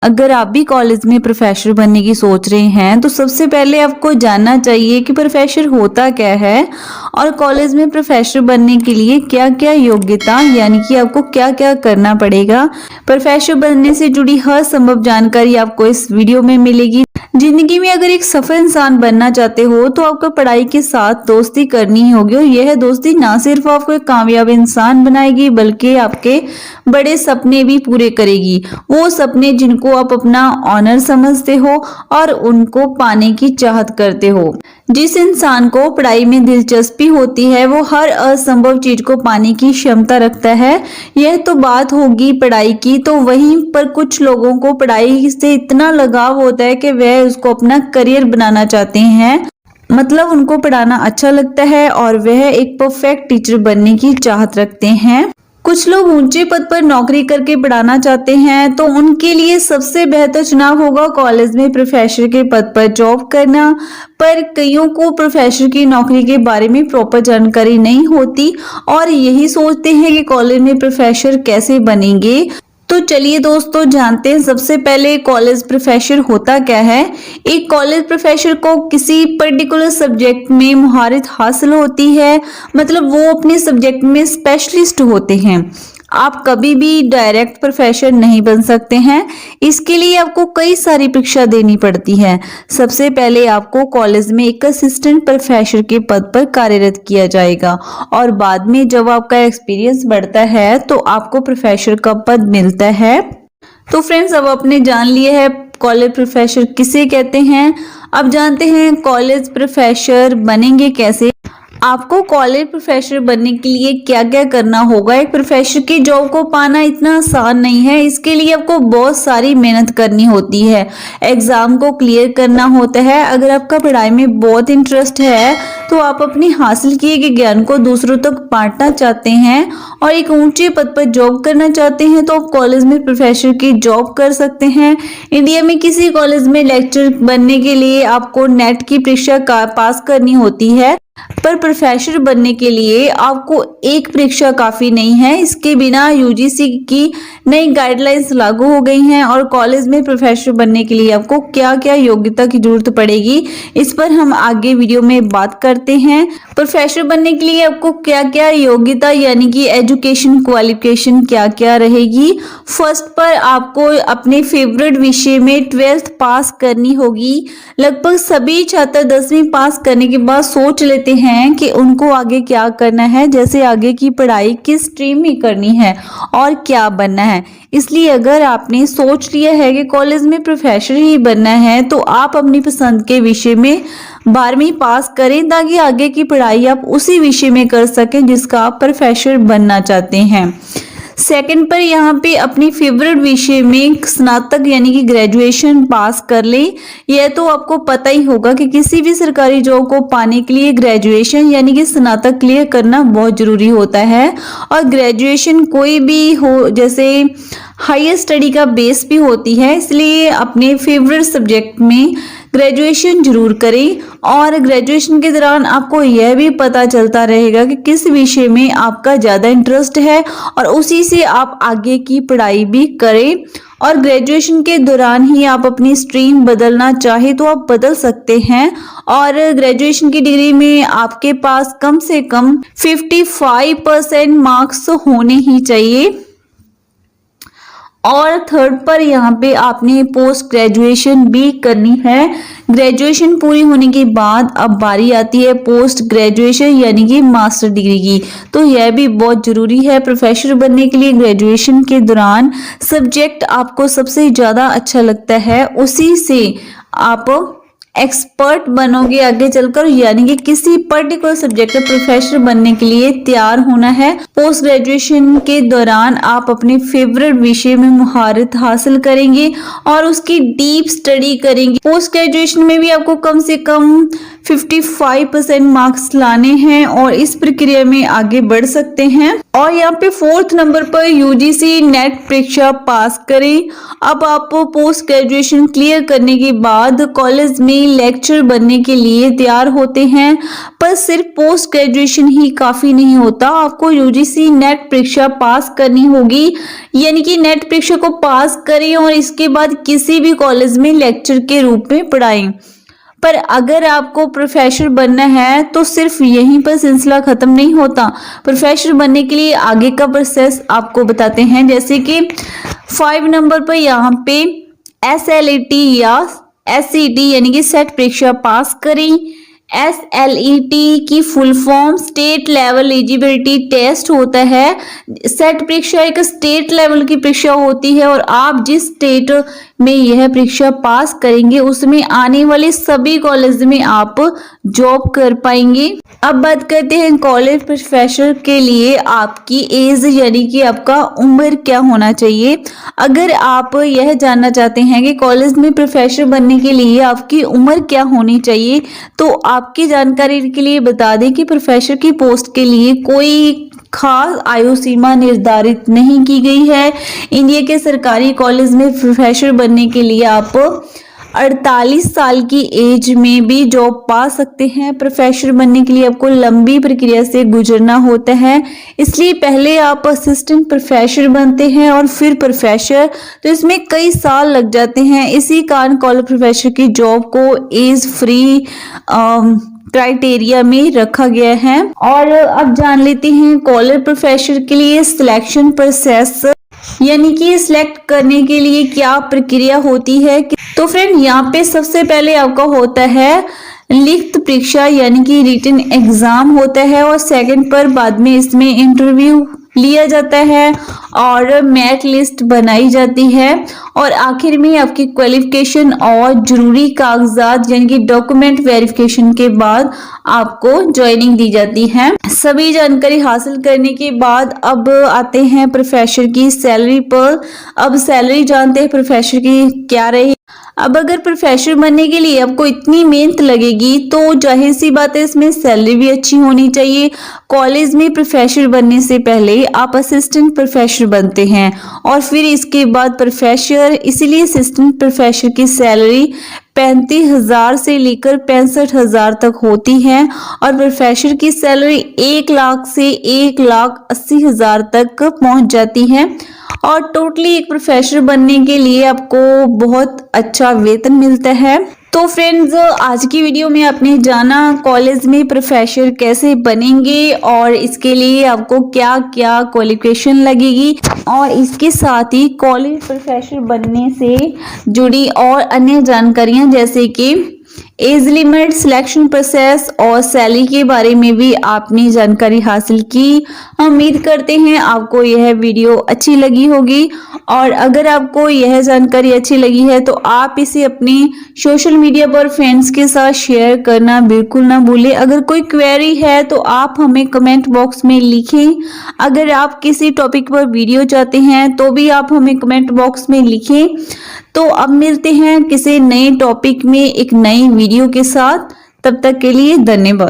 अगर आप भी कॉलेज में प्रोफेसर बनने की सोच रहे हैं तो सबसे पहले आपको जानना चाहिए कि प्रोफेसर होता क्या है और कॉलेज में प्रोफेसर बनने के लिए क्या क्या योग्यता यानी कि आपको क्या क्या करना पड़ेगा। प्रोफेसर बनने से जुड़ी हर संभव जानकारी आपको इस वीडियो में मिलेगी। जिंदगी में अगर एक सफल इंसान बनना चाहते हो तो आपको पढ़ाई के साथ दोस्ती करनी ही होगी और यह दोस्ती ना सिर्फ आपको एक कामयाब इंसान बनाएगी बल्कि आपके बड़े सपने भी पूरे करेगी। वो सपने जिनको आप अपना ऑनर समझते हो और उनको पाने की चाहत करते हो। जिस इंसान को पढ़ाई में दिलचस्पी होती है वो हर असंभव चीज को पाने की क्षमता रखता है। यह तो बात होगी पढ़ाई की, तो वहीं पर कुछ लोगों को पढ़ाई से इतना लगाव होता है कि वह उसको अपना करियर बनाना चाहते हैं, मतलब उनको पढ़ाना अच्छा लगता है और वह एक परफेक्ट टीचर बनने की चाहत रखते हैं। कुछ लोग ऊंचे पद पर नौकरी करके पढ़ाना चाहते हैं तो उनके लिए सबसे बेहतर चुनाव होगा कॉलेज में प्रोफेसर के पद पर जॉब करना। पर कईयों को प्रोफेसर की नौकरी के बारे में प्रॉपर जानकारी नहीं होती और यही सोचते हैं कि कॉलेज में प्रोफेसर कैसे बनेंगे। तो चलिए दोस्तों जानते हैं सबसे पहले कॉलेज प्रोफेसर होता क्या है। एक कॉलेज प्रोफेसर को किसी पर्टिकुलर सब्जेक्ट में महारत हासिल होती है, मतलब वो अपने सब्जेक्ट में स्पेशलिस्ट होते हैं। आप कभी भी डायरेक्ट प्रोफेसर नहीं बन सकते हैं, इसके लिए आपको कई सारी परीक्षा देनी पड़ती है। सबसे पहले आपको कॉलेज में एक असिस्टेंट प्रोफेसर के पद पर कार्यरत किया जाएगा और बाद में जब आपका एक्सपीरियंस बढ़ता है तो आपको प्रोफेसर का पद मिलता है। तो फ्रेंड्स अब आपने जान लिया है कॉलेज प्रोफेसर किसे कहते हैं। अब जानते हैं कॉलेज प्रोफेसर बनेंगे कैसे। आपको कॉलेज प्रोफेसर बनने के लिए क्या क्या करना होगा। एक प्रोफेसर की जॉब को पाना इतना आसान नहीं है, इसके लिए आपको बहुत सारी मेहनत करनी होती है। एग्जाम को क्लियर करना होता है। अगर आपका पढ़ाई में बहुत इंटरेस्ट है तो आप अपनी हासिल किए गए ज्ञान को दूसरों तक बांटना चाहते हैं और एक ऊंचे पद पर जॉब करना चाहते हैं तो आप कॉलेज में प्रोफेसर की जॉब कर सकते हैं। इंडिया में किसी कॉलेज में लेक्चर बनने के लिए आपको नेट की परीक्षा पास करनी होती है, पर प्रोफेसर बनने के लिए आपको एक परीक्षा काफी नहीं है। इसके बिना यूजीसी की नई गाइडलाइंस लागू हो गई हैं और कॉलेज में प्रोफेसर बनने के लिए आपको क्या क्या योग्यता की जरूरत पड़ेगी इस पर हम आगे वीडियो में बात करते हैं। प्रोफेसर बनने के लिए आपको क्या क्या योग्यता यानी कि एजुकेशन क्वालिफिकेशन क्या क्या रहेगी। फर्स्ट पर आपको अपने फेवरेट विषय में 12th पास करनी होगी। लगभग सभी छात्र 10वीं पास करने के बाद सोच लेते हैं कि उनको आगे क्या करना है, जैसे आगे की पढ़ाई किस स्ट्रीम में करनी है और क्या बनना है। इसलिए अगर आपने सोच लिया है कि कॉलेज में प्रोफेसर ही बनना है तो आप अपनी पसंद के विषय में 12वीं पास करें ताकि आगे की पढ़ाई आप उसी विषय में कर सकें जिसका आप प्रोफेसर बनना चाहते हैं। सेकंड पर यहाँ पे अपनी फेवरेट विषय में स्नातक यानी कि ग्रेजुएशन पास कर ले। यह तो आपको पता ही होगा कि किसी भी सरकारी जॉब को पाने के लिए ग्रेजुएशन यानी कि स्नातक क्लियर करना बहुत जरूरी होता है और ग्रेजुएशन कोई भी हो जैसे हायर स्टडी का बेस भी होती है, इसलिए अपने फेवरेट सब्जेक्ट में ग्रेजुएशन जरूर करें और ग्रेजुएशन के दौरान आपको यह भी पता चलता रहेगा कि किस विषय में आपका ज़्यादा इंटरेस्ट है और उसी से आप आगे की पढ़ाई भी करें। और ग्रेजुएशन के दौरान ही आप अपनी स्ट्रीम बदलना चाहे तो आप बदल सकते हैं और ग्रेजुएशन की डिग्री में आपके पास कम से कम 55% मार्क्स होने ही चाहिए। और थर्ड पर यहाँ पे आपने पोस्ट ग्रेजुएशन भी करनी है। ग्रेजुएशन पूरी होने के बाद अब बारी आती है पोस्ट ग्रेजुएशन यानी कि मास्टर डिग्री की, तो यह भी बहुत जरूरी है। प्रोफेसर बनने के लिए ग्रेजुएशन के दौरान सब्जेक्ट आपको सबसे ज्यादा अच्छा लगता है उसी से आप एक्सपर्ट बनोगे आगे चलकर, यानी कि किसी पर्टिकुलर सब्जेक्ट का प्रोफेसर बनने के लिए तैयार होना है। पोस्ट ग्रेजुएशन के दौरान आप अपने फेवरेट विषय में महारत हासिल करेंगे और उसकी डीप स्टडी करेंगे। पोस्ट ग्रेजुएशन में भी आपको कम से कम 55% मार्क्स लाने हैं और इस प्रक्रिया में आगे बढ़ सकते हैं। और यहाँ पे 4th नंबर पर यूजीसी नेट परीक्षा पास करें। अब आप पोस्ट ग्रेजुएशन क्लियर करने के बाद कॉलेज में लेक्चर बनने के लिए तैयार होते हैं, पर सिर्फ पोस्ट ग्रेजुएशन ही काफी नहीं होता, आपको यूजीसी नेट परीक्षा पास करनी होगी। यानी कि नेट परीक्षा को पास करें और इसके बाद किसी भी कॉलेज में लेक्चर के रूप में पढ़ाएं। पर अगर आपको प्रोफेसर बनना है तो सिर्फ यहीं पर सिलसिला खत्म नहीं होता। प्रोफेसर बनने के लिए आगे का प्रोसेस आपको बताते हैं, जैसे कि 5 नंबर पर यहाँ पे SLET या SET यानी कि सेट परीक्षा पास करें। SLET की full form state level eligibility test होता है। सेट परीक्षा एक स्टेट लेवल की परीक्षा होती है और आप जिस स्टेट में यह परीक्षा पास करेंगे उसमें आने वाले सभी कॉलेज में आप जॉब कर पाएंगे। अब बात करते हैं कॉलेज प्रोफेसर के लिए आपकी एज यानी कि आपका उम्र क्या होना चाहिए। अगर आप यह जानना चाहते हैं कि कॉलेज में प्रोफेसर बनने के लिए आपकी उम्र क्या होनी चाहिए, तो आपकी जानकारी के लिए बता दें कि प्रोफेसर की पोस्ट के लिए कोई खास आयु सीमा निर्धारित नहीं की गई है। इंडिया के सरकारी कॉलेज में प्रोफेसर बनने के लिए आप 48 साल की एज में भी जॉब पा सकते हैं। प्रोफेसर बनने के लिए आपको लंबी प्रक्रिया से गुजरना होता है, इसलिए पहले आप असिस्टेंट प्रोफेसर बनते हैं और फिर प्रोफेसर, तो इसमें कई साल लग जाते हैं। इसी कारण कॉलेज प्रोफेसर की जॉब को एज फ्री क्राइटेरिया में रखा गया है। और अब जान लेते हैं कॉलेज प्रोफेसर के लिए सिलेक्शन प्रोसेस यानी कि सिलेक्ट करने के लिए क्या प्रक्रिया होती है। तो फ्रेंड यहाँ पे सबसे पहले आपका होता है लिखित परीक्षा यानी कि रिटन एग्जाम होता है और सेकंड पर बाद में इसमें इंटरव्यू लिया जाता है और मेरिट लिस्ट बनाई जाती है और आखिर में आपकी क्वालिफिकेशन और जरूरी कागजात यानी कि डॉक्यूमेंट वेरिफिकेशन के बाद आपको ज्वाइनिंग दी जाती है। सभी जानकारी हासिल करने के बाद अब आते हैं प्रोफेसर की सैलरी पर। अब सैलरी जानते हैं प्रोफेसर की क्या रही। अब अगर प्रोफेसर बनने के लिए आपको इतनी मेहनत लगेगी तो जाहिर सी बात है इसमें सैलरी भी अच्छी होनी चाहिए। कॉलेज में प्रोफेसर बनने से पहले आप असिस्टेंट प्रोफेसर बनते हैं और फिर इसके बाद प्रोफेसर, इसीलिए असिस्टेंट प्रोफेसर की सैलरी 35,000 से लेकर 65,000 तक होती है और प्रोफेसर की सैलरी 1 लाख से 1,80,000 तक पहुंच जाती है। और टोटली एक प्रोफेसर बनने के लिए आपको बहुत अच्छा वेतन मिलता है। तो फ्रेंड्स, आज की वीडियो में आपने जाना कॉलेज में प्रोफेसर कैसे बनेंगे और इसके लिए आपको क्या क्या क्वालिफिकेशन लगेगी और इसके साथ ही कॉलेज प्रोफेसर बनने से जुड़ी और अन्य जानकारियां जैसे कि एज लिमिट, सिलेक्शन प्रोसेस और सैलरी के बारे में भी आपने जानकारी हासिल की। हम उम्मीद करते हैं आपको यह वीडियो अच्छी लगी होगी और अगर आपको यह जानकारी अच्छी लगी है तो आप इसे अपने सोशल मीडिया पर फ्रेंड्स के साथ शेयर करना बिल्कुल ना भूलें। अगर कोई क्वेरी है तो आप हमें कमेंट बॉक्स में लिखें। अगर आप किसी टॉपिक पर वीडियो चाहते हैं तो भी आप हमें कमेंट बॉक्स में लिखें। तो अब मिलते हैं किसी नए टॉपिक में एक नई वीडियो के साथ, तब तक के लिए धन्यवाद।